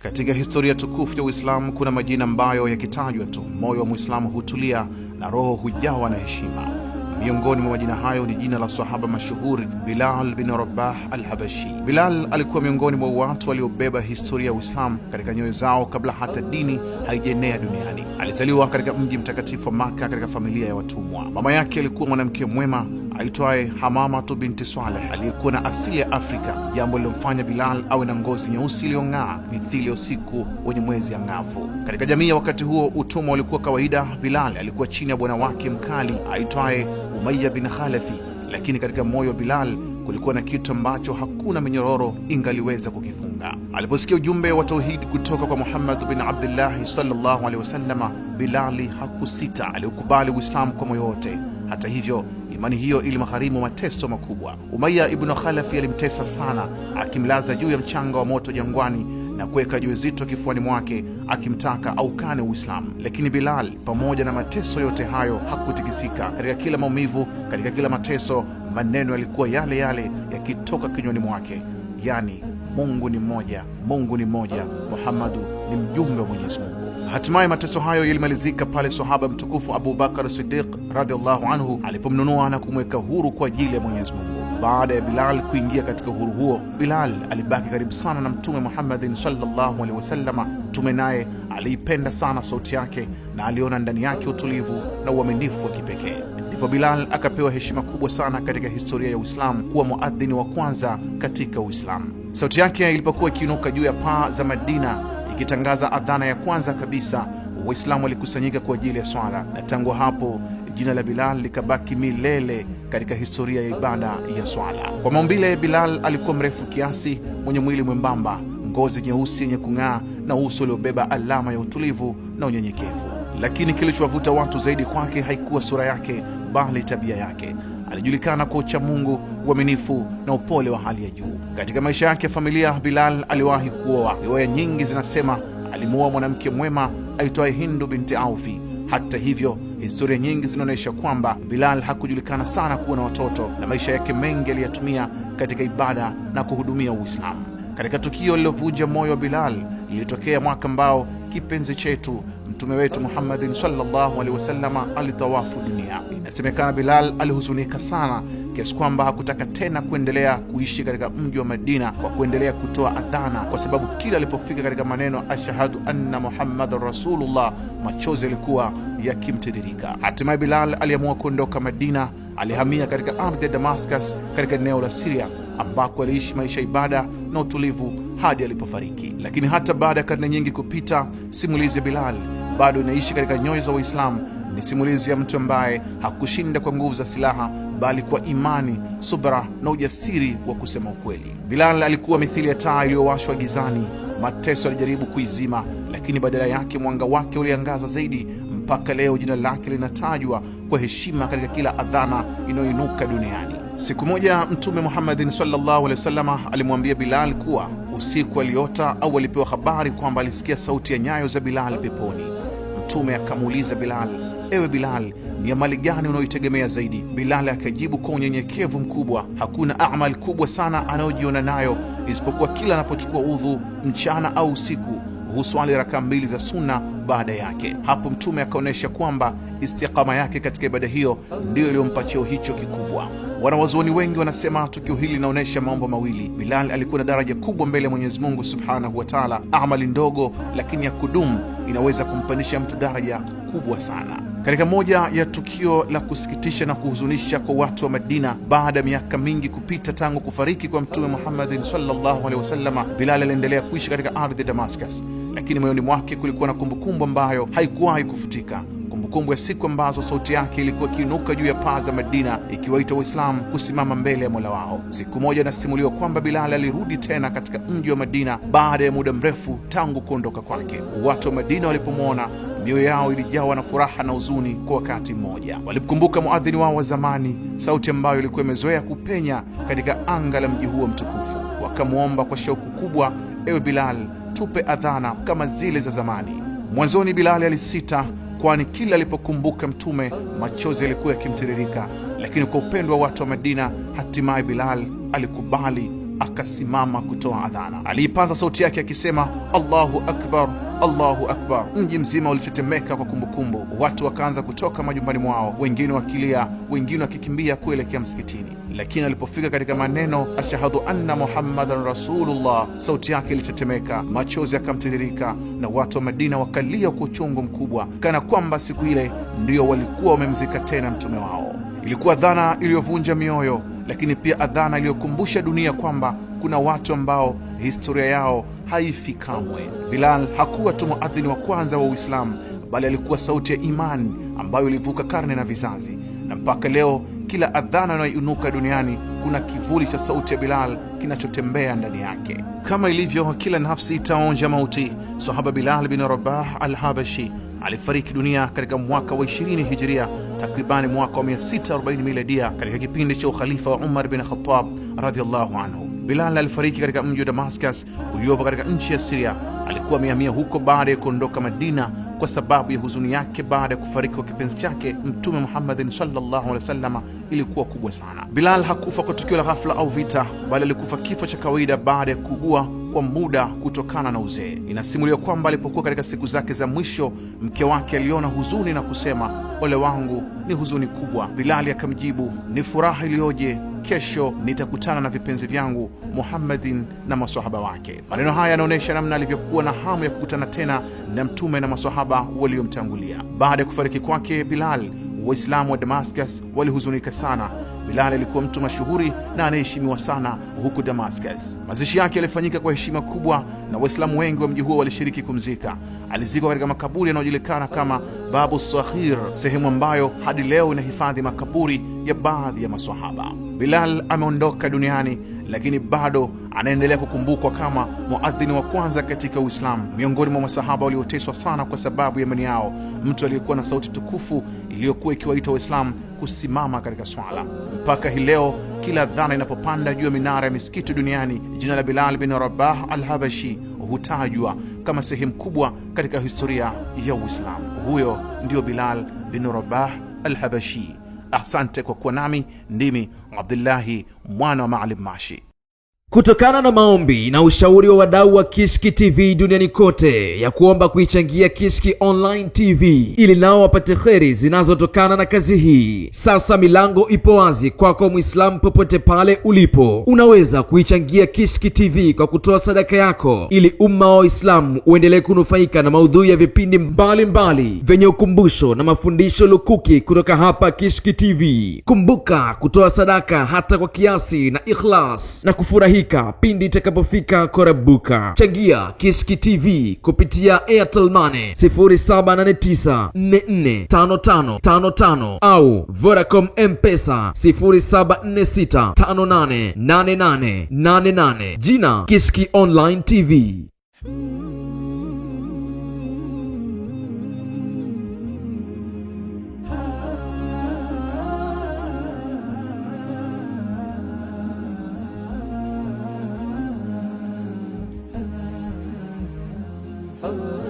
Katika historia tukufu ya Uislamu kuna majina ambayo yakitajwa tu moyo wa Muislamu hutulia na roho hujawa na heshima. Miongoni mwa majina hayo ni jina la sahaba mashuhuri Bilal bin Rabah al-Habashi. Bilal alikuwa miongoni mwa watu waliobeba historia ya Uislamu katika nyoyo zao kabla hata dini haijaenea duniani. Alizaliwa katika mji mtakatifu wa Makkah katika familia ya watumwa. Mama yake alikuwa mwanamke mwema aitwaye Hamama binti Saleh aliyekuwa na asili ya Afrika, jambo lilomfanya Bilal awe na ngozi nyeusi iliyong'aa mithili ya usiku wenye mwezi angavu. Katika jamii ya wakati huo utumwa ulikuwa kawaida. Bilal alikuwa chini ya bwana wake mkali aitwaye Umayya bin Khalafi, lakini katika moyo wa Bilal kulikuwa na kitu ambacho hakuna minyororo ingaliweza kukifunga. Aliposikia ujumbe wa tauhidi kutoka kwa Muhammad bin Abdullah sallallahu alaihi wasallam, Bilali hakusita, aliukubali Uislamu kwa moyo wote. Hata hivyo, imani hiyo ilimgharimu mateso makubwa. Umayya ibn Khalafi alimtesa sana, akimlaza juu ya mchanga wa moto jangwani na kuweka jiwe zito kifuani mwake akimtaka aukane Uislamu. Lakini Bilal, pamoja na mateso yote hayo, hakutikisika. Katika kila maumivu, katika kila mateso, maneno yalikuwa yale yale yakitoka kinywani mwake, yani Mungu ni mmoja, Mungu ni mmoja, Muhammadu ni mjumbe wa Mwenyezi Mungu. Hatimaye mateso hayo yalimalizika pale sahaba mtukufu Abu Bakar Siddiq radhiallahu anhu alipomnunua na kumweka huru kwa ajili ya Mwenyezi Mungu. Baada ya Bilal kuingia katika uhuru huo, Bilal alibaki karibu sana na Mtume Muhammadin sallallahu alaihi wasallam. Mtume naye aliipenda sana sauti yake na aliona ndani yake utulivu na uaminifu wa kipekee. Ndipo Bilal akapewa heshima kubwa sana katika historia ya Uislamu kuwa muadhini wa kwanza katika Uislamu. Sauti yake ilipokuwa ikiinuka juu ya paa za Madina ikitangaza adhana ya kwanza kabisa, Waislamu walikusanyika kwa ajili ya swala, na tangu hapo jina la Bilal likabaki milele katika historia ya ibada ya swala. Kwa maumbile, Bilal alikuwa mrefu kiasi, mwenye mwili mwembamba, ngozi nyeusi yenye kung'aa na uso uliobeba alama ya utulivu na unyenyekevu. Lakini kilichowavuta watu zaidi kwake haikuwa sura yake, bali tabia yake. Alijulikana kwa uchamungu, uaminifu na upole wa hali ya juu. Katika maisha yake ya familia, Bilal aliwahi kuoa. Riwaya nyingi zinasema alimuoa mwanamke mwema aitwaye Hindu binti Aufi. Hata hivyo, historia nyingi zinaonyesha kwamba Bilal hakujulikana sana kuwa na watoto, na maisha yake mengi aliyatumia katika ibada na kuhudumia Uislamu. Katika tukio lilovunja moyo wa Bilal lilitokea mwaka ambao kipenzi chetu Mtume wetu Muhammadin sallallahu alaihi wasallam alitawafu dunia. Inasemekana Bilal alihuzunika sana kiasi kwamba hakutaka tena kuendelea kuishi katika mji wa Madina kwa kuendelea kutoa adhana, kwa sababu kila alipofika katika maneno ashhadu anna Muhammadar Rasulullah, machozi yalikuwa yakimtiririka. Hatimaye Bilal aliamua kuondoka Madina. Alihamia katika ardhi ya Damascus katika eneo la Syria, ambako aliishi maisha ibada na utulivu hadi alipofariki. Lakini hata baada ya karne nyingi kupita, simulizi ya Bilal bado inaishi katika nyoyo za Waislamu. Ni simulizi ya mtu ambaye hakushinda kwa nguvu za silaha, bali kwa imani, subra na ujasiri wa kusema ukweli. Bilal alikuwa mithili ya taa iliyowashwa gizani. Mateso alijaribu kuizima, lakini badala yake mwanga wake uliangaza zaidi. Mpaka leo jina lake linatajwa kwa heshima katika kila adhana inayoinuka duniani. Siku moja Mtume Muhammadin sallallahu alaihi wasallam alimwambia Bilal kuwa usiku aliota au alipewa habari kwamba alisikia sauti ya nyayo za Bilal peponi. Mtume akamuuliza Bilal, ewe Bilal, ni amali gani unayoitegemea zaidi? Bilal akajibu kwa unyenyekevu mkubwa, hakuna amali kubwa sana anayojiona nayo isipokuwa kila anapochukua udhu mchana au usiku huswali raka 2 za sunna baada yake. Hapo Mtume akaonyesha kwamba istiqama yake katika ibada hiyo ndio iliyompa cheo hicho kikubwa. Wanawazuoni wengi wanasema tukio hili linaonyesha mambo mawili. Bilal alikuwa na daraja kubwa mbele ya Mwenyezi Mungu Subhanahu wa Ta'ala. Amali ndogo lakini ya kudumu inaweza kumpandisha mtu daraja kubwa sana. Katika moja ya tukio la kusikitisha na kuhuzunisha kwa watu wa Madina, baada ya miaka mingi kupita tangu kufariki kwa Mtume Muhammadin sallallahu alaihi wasallam, Bilal aliendelea kuishi katika ardhi ya Damascus, lakini moyoni mwake kulikuwa na kumbukumbu ambayo haikuwahi kufutika. Kumbukumbu ya siku ambazo sauti yake ilikuwa kiinuka juu ya paa za Madina ikiwaita Waislamu kusimama mbele ya Mola wao. Siku moja inasimuliwa kwamba Bilal alirudi tena katika mji wa Madina baada ya muda mrefu tangu kuondoka kwake. Watu wa Madina walipomwona, mioyo yao ilijawa na furaha na huzuni kwa wakati mmoja. Walimkumbuka muadhini wao wa zamani, sauti ambayo ilikuwa imezoea kupenya katika anga la mji huo mtukufu. Wakamwomba kwa shauku kubwa, ewe Bilal, tupe adhana kama zile za zamani. Mwanzoni Bilal alisita, kwani kila alipokumbuka Mtume machozi yalikuwa yakimtiririka, lakini kwa upendo wa watu wa Madina hatimaye Bilal alikubali akasimama kutoa adhana. Aliipaza sauti yake akisema, Allahu akbar, Allahu akbar. Mji mzima ulitetemeka kwa kumbukumbu. Watu wakaanza kutoka majumbani mwao, wengine wakilia, wengine wakikimbia kuelekea msikitini. Lakini alipofika katika maneno ashhadu anna Muhammadan rasulullah, sauti yake ilitetemeka, machozi yakamtiririka, na watu wa Madina wakalia kwa uchungu mkubwa, kana kwamba siku ile ndio walikuwa wamemzika tena mtume wao. Ilikuwa adhana iliyovunja mioyo, lakini pia adhana iliyokumbusha dunia kwamba kuna watu ambao historia yao haifi kamwe. Bilal hakuwa tu muadhini wa kwanza wa Uislamu, bali alikuwa sauti ya imani ambayo ilivuka karne na vizazi, na mpaka leo kila adhana inayoinuka duniani kuna kivuli cha sauti ya Bilal kinachotembea ndani yake. Kama ilivyo kila nafsi itaonja mauti, sahaba Bilal bin Rabah al-Habashi alifariki dunia katika mwaka wa 20 Hijria, takribani mwaka wa 640 miladia, katika kipindi cha ukhalifa wa Umar bin Khattab radhiallahu anhu. Bilal alifariki katika mji wa Damascus uliopo katika nchi ya Syria. Alikuwa amehamia huko baada ya kuondoka Madina kwa sababu ya huzuni yake baada ya kufariki kwa kipenzi chake Mtume Muhammadin sallallahu alaihi wasallam ilikuwa kubwa sana. Bilal hakufa kwa tukio la ghafla au vita, bali alikufa kifo cha kawaida baada ya kuugua kwa muda kutokana na uzee. Inasimuliwa kwamba alipokuwa katika siku zake za mwisho, mke wake aliona huzuni na kusema, ole wangu, ni huzuni kubwa. Bilal akamjibu, ni furaha iliyoje, kesho nitakutana na vipenzi vyangu Muhammadin na maswahaba wake. Maneno haya yanaonyesha namna alivyokuwa na hamu ya kukutana tena na mtume na maswahaba waliomtangulia. Baada ya kufariki kwake Bilal, Waislamu wa Damascus walihuzunika sana. Bilal alikuwa mtu mashuhuri na anaheshimiwa sana huku Damascus. Mazishi yake yalifanyika kwa heshima kubwa na Waislamu wengi wa mji huo walishiriki kumzika. Alizikwa katika makaburi yanayojulikana kama Babu Saghir, sehemu ambayo hadi leo inahifadhi makaburi ya baadhi ya maswahaba. Bilal ameondoka duniani, lakini bado anaendelea kukumbukwa kama muadhini wa kwanza katika Uislamu, miongoni mwa masahaba walioteswa sana kwa sababu ya imani yao, mtu aliyekuwa na sauti tukufu iliyokuwa ikiwaita Waislamu kusimama katika swala. Mpaka hii leo kila adhana inapopanda juu ya minara ya misikiti duniani, jina la Bilal bin Rabah al-Habashi hutajwa kama sehemu kubwa katika historia ya Uislamu. Huyo ndio Bilal bin Rabah al-Habashi. Asante kwa kuwa nami. Ndimi Abdullahi mwana wa Maalim Mashi. Kutokana na maombi na ushauri wa wadau wa Kishki TV duniani kote ya kuomba kuichangia Kishki Online TV ili nao wapate kheri zinazotokana na kazi hii, sasa milango ipo wazi kwako Muislamu popote pale ulipo. Unaweza kuichangia Kishki TV kwa kutoa sadaka yako ili umma wa Uislamu uendelee kunufaika na maudhui ya vipindi mbalimbali vyenye ukumbusho na mafundisho lukuki kutoka hapa Kishki TV. Kumbuka kutoa sadaka hata kwa kiasi na ikhlas na kufurahi pindi itakapofika korabuka. Changia Kishki TV kupitia Airtel Money 0789445555 au Vodacom M-Pesa 0746588888. Jina Kishki Online TV. Oh